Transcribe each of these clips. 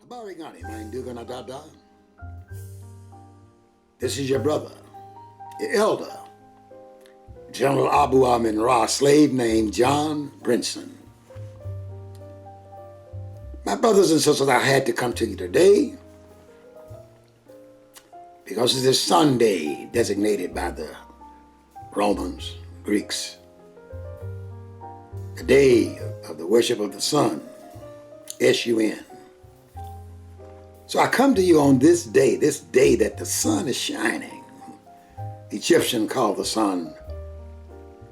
Habari gani, my ndugu na dada? This is your brother, your elder, General Abu Amin Ra, slave named John Brinson. My brothers and sisters, I had to come to you today because it's this Sunday designated by the Romans, Greeks, the day of the worship of the sun, S-U-N. So I come to you on this day that the sun is shining. The Egyptian called the sun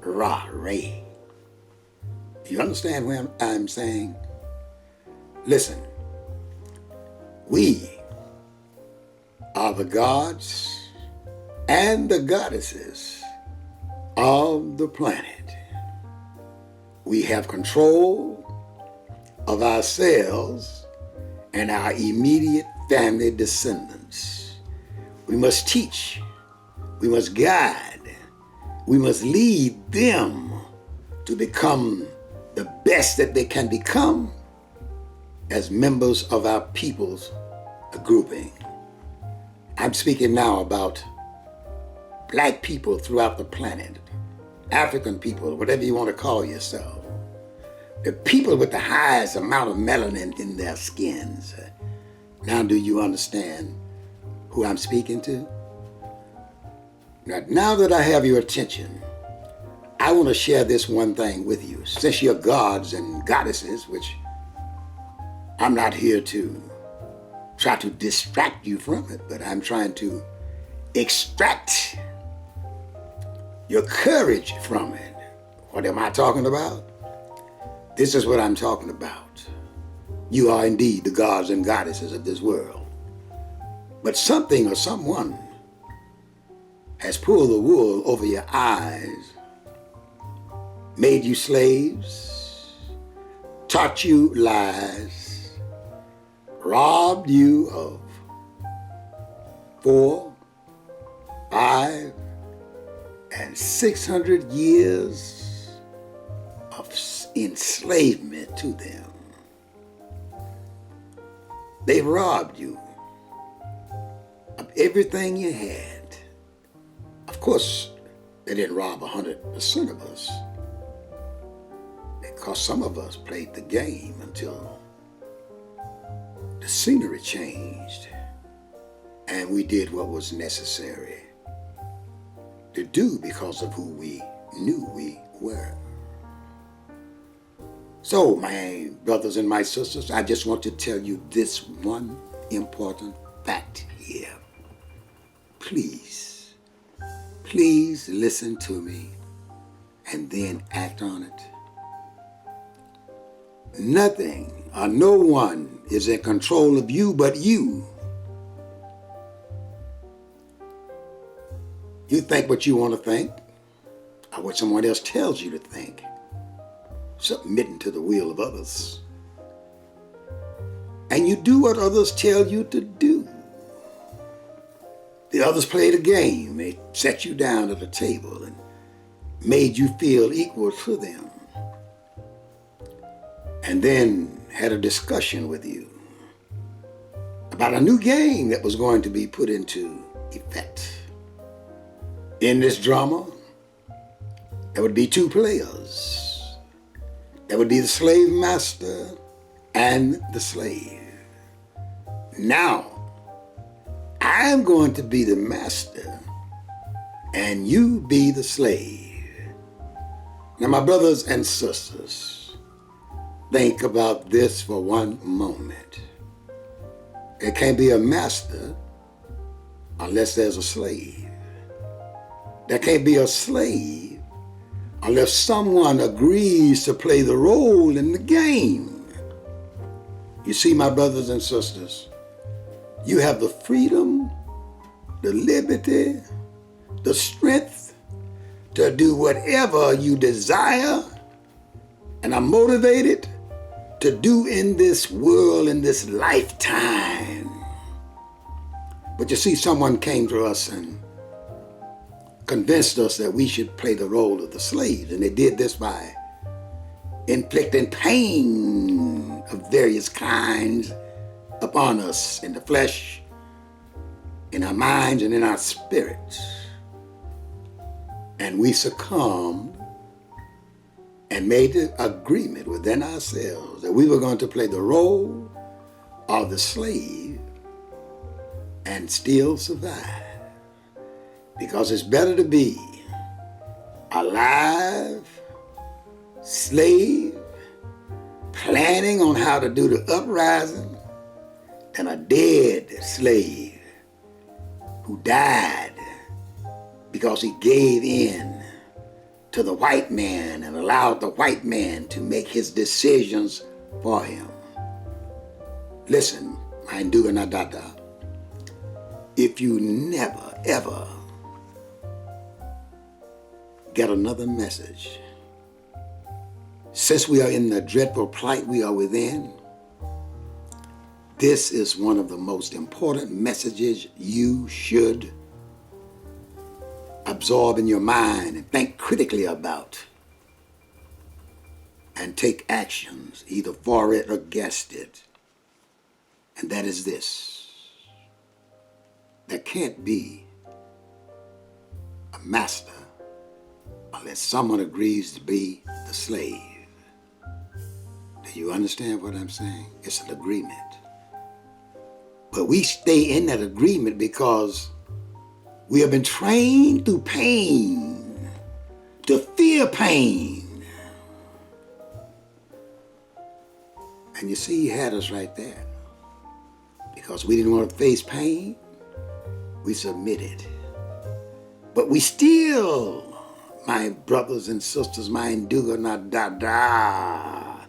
Ra, Ray. You understand what I'm saying? Listen, we are the gods and the goddesses of the planet. We have control of ourselves and our immediate family descendants. We must teach, we must guide, we must lead them to become the best that they can become as members of our people's grouping. I'm speaking now about black people throughout the planet, African people, whatever you want to call yourself. The people with the highest amount of melanin in their skins. Now do you understand who I'm speaking to? Now that I have your attention, I want to share this one thing with you. Since you're gods and goddesses, which I'm not here to try to distract you from it, but I'm trying to extract your courage from it. What am I talking about? This is what I'm talking about. You are indeed the gods and goddesses of this world. But something or someone has pulled the wool over your eyes, made you slaves, taught you lies, robbed you of 4, 5, and 600 years of enslavement to them. They robbed you of everything you had. Of course, they didn't rob 100% of us, because some of us played the game until the scenery changed and we did what was necessary to do because of who we knew we were. So, my brothers and my sisters, I just want to tell you this one important fact here. Please listen to me and then act on it. Nothing or no one is in control of you but you. You think what you want to think, or what someone else tells you to think, submitting to the will of others. And you do what others tell you to do. The others played a game. They set you down at a table and made you feel equal to them. And then had a discussion with you about a new game that was going to be put into effect. In this drama, there would be 2 players. There would be the slave master and the slave. Now, I'm going to be the master and you be the slave. Now, my brothers and sisters, think about this for one moment. There can't be a master unless there's a slave. There can't be a slave unless someone agrees to play the role in the game. You see, my brothers and sisters, you have the freedom, the liberty, the strength to do whatever you desire and are motivated to do in this world, in this lifetime. But you see, someone came to us and convinced us that we should play the role of the slaves. And they did this by inflicting pain of various kinds upon us in the flesh, in our minds, and in our spirits. And we succumbed and made the agreement within ourselves that we were going to play the role of the slave and still survive. Because it's better to be alive, slave, planning on how to do the uprising, than a dead slave who died because he gave in to the white man and allowed the white man to make his decisions for him. Listen, my Nduga Nadada, if you never, ever get another message, since we are in the dreadful plight we are within, this is one of the most important messages you should absorb in your mind and think critically about and take actions either for it or against it. And that is this: there can't be a master unless someone agrees to be the slave. Do you understand what I'm saying? It's an agreement. But we stay in that agreement because we have been trained through pain to fear pain. And you see, he had us right there. Because we didn't want to face pain, we submitted. But we still, my brothers and sisters, my Nduga Nadada,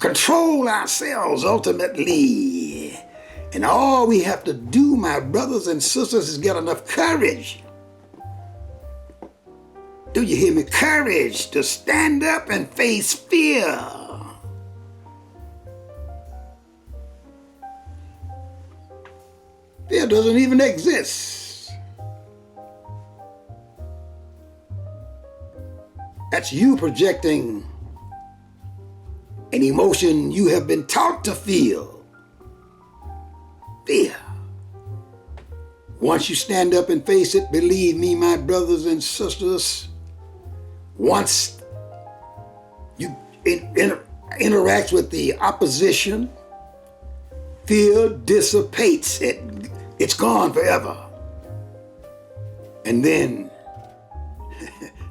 control ourselves ultimately. And all we have to do, my brothers and sisters, is get enough courage. Do you hear me? Courage to stand up and face fear. Fear doesn't even exist. That's you projecting an emotion you have been taught to feel. Fear. Once you stand up and face it, believe me, my brothers and sisters, once you interact with the opposition, fear dissipates. It's gone forever. And then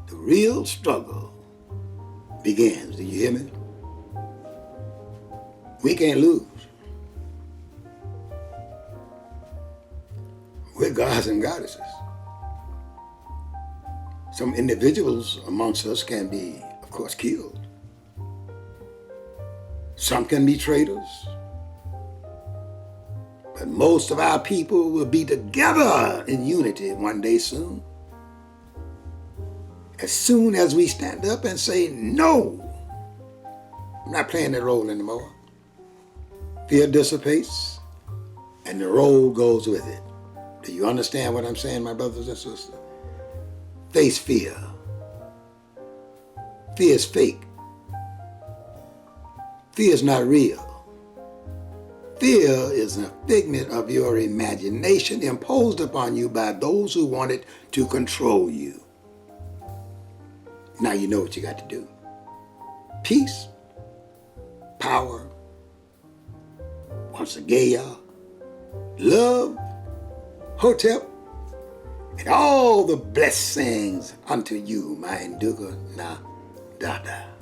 the real struggle begins. Do you hear me? We can't lose. We're gods and goddesses. Some individuals amongst us can be, of course, killed. Some can be traitors. But most of our people will be together in unity one day soon. As soon as we stand up and say, no, I'm not playing that role anymore. Fear dissipates and the role goes with it. Do you understand what I'm saying, my brothers and sisters? Face fear. Fear is fake. Fear is not real. Fear is a figment of your imagination imposed upon you by those who wanted to control you. Now you know what you got to do. Peace, power, once again, love, Hotep, and all the blessings unto you, my Nduga Nadada.